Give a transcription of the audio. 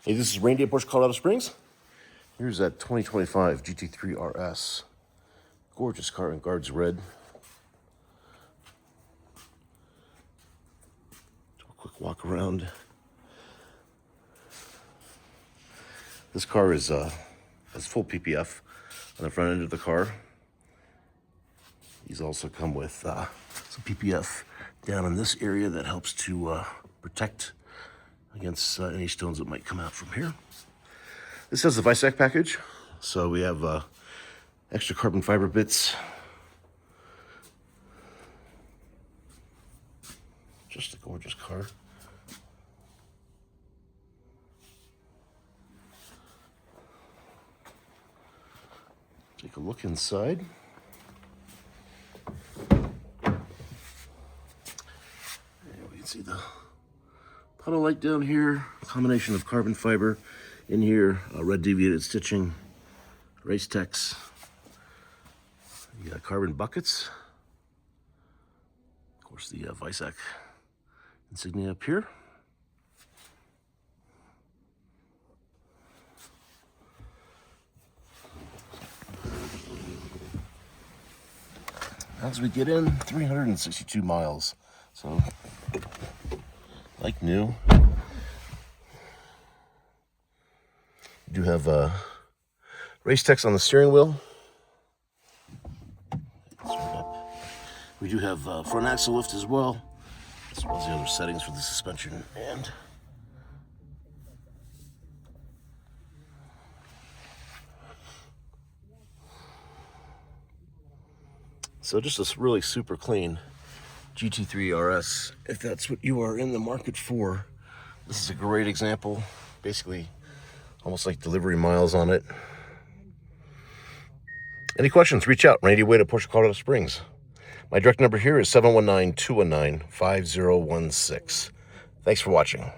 Hey, this is Randy at Porsche Colorado Springs. Here's that 2025 GT3 RS. Gorgeous car in guards red. Do a quick walk around. This car is has full PPF on the front end of the car. These also come with some PPF down in this area that helps to protect against any stones that might come out from here. This has the Weissach package, so we have extra carbon fiber bits. Just a gorgeous car. Take a look inside. We can see the puddle light down here, a combination of carbon fiber in here, red deviated stitching, race techs. You got carbon buckets. Of course, the Weissach insignia up here. As we get in, 362 miles. So, like new. We do have race techs on the steering wheel. We do have front axle lift as well, as well as the other settings for the suspension. And so just a really super clean GT3 RS. If that's what you are in the market for, this is a great example. Basically, almost like delivery miles on it. Any questions, reach out. Randy Wade at Porsche Colorado Springs. My direct number here is 719-219-5016. Thanks for watching.